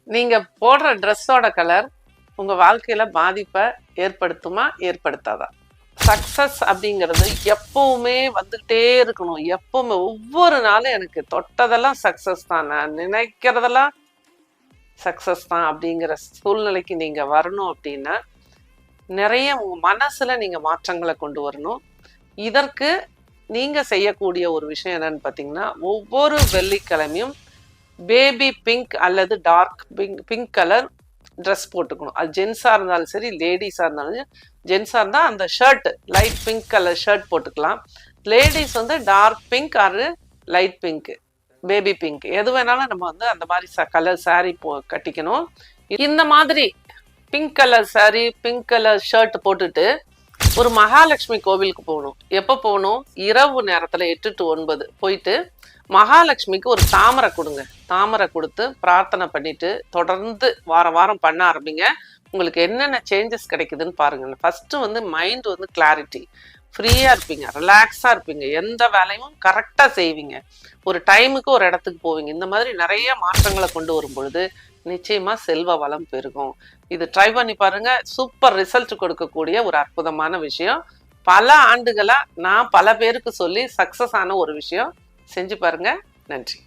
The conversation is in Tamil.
நீங்க போடுற ட்ரெஸ்ஸோட கலர் உங்க வாழ்க்கையில பாதிப்பை ஏற்படுத்துமா ஏற்படுத்தாதா? சக்சஸ் அப்படிங்கிறது எப்பவுமே வந்துகிட்டே இருக்கணும். எப்பவுமே ஒவ்வொரு நாளும் எனக்கு தொட்டதெல்லாம் சக்சஸ் தான், நான் நினைக்கிறதெல்லாம் சக்சஸ் தான் அப்படிங்கிற சூழ்நிலைக்கு நீங்க வரணும் அப்படின்னா நிறைய உங்க மனசுல நீங்க மாற்றங்களை கொண்டு வரணும். இதற்கு நீங்க செய்யக்கூடிய ஒரு விஷயம் என்னன்னு பார்த்தீங்கன்னா, ஒவ்வொரு வெள்ளிக்கிழமையும் பேபி பிங்க் அல்லது டார்க் பிங்க் கலர் ட்ரெஸ் போட்டுக்கணும். அது ஜென்ஸாக இருந்தாலும் சரி, லேடிஸாக இருந்தாலும். ஜென்ஸாக இருந்தால் அந்த shirt light pink colour shirt போட்டுக்கலாம். லேடிஸ் வந்து dark pink or light pink, baby pink, எது வேணாலும் நம்ம வந்து அந்த மாதிரி கலர் சாரீ கட்டிக்கணும். இந்த மாதிரி pink colour sari, pink colour shirt போட்டுட்டு ஒரு மகாலட்சுமி கோவிலுக்கு போகணும். எப்போ போகணும்? இரவு நேரத்தில் 8 to 9 போயிட்டு மகாலட்சுமிக்கு ஒரு தாமரை கொடுங்க. தாமரை கொடுத்து பிரார்த்தனை பண்ணிட்டு தொடர்ந்து வாரம் வாரம் பண்ண ஆரம்பிங்க. உங்களுக்கு என்னென்ன சேஞ்சஸ் கிடைக்குதுன்னு பாருங்க. ஃபர்ஸ்ட் வந்து மைண்ட் வந்து கிளாரிட்டி, ஃப்ரீயா இருப்பீங்க, ரிலாக்ஸா இருப்பீங்க, எந்த வேலையும் கரெக்டா செய்வீங்க, ஒரு டைமுக்கு ஒரு இடத்துக்கு போவீங்க. இந்த மாதிரி நிறைய மாற்றங்களை கொண்டு வரும் பொழுது நிச்சயமா செல்வ வளம் பெருகும். இது ட்ரை பண்ணி பாருங்க. சூப்பர் ரிசல்ட் கொடுக்கக்கூடிய ஒரு அற்புதமான விஷயம். பல ஆண்டுகளா நான் பல பேருக்கு சொல்லி சக்சஸ் ஆன ஒரு விஷயம். செஞ்சு பாருங்க. நன்றி.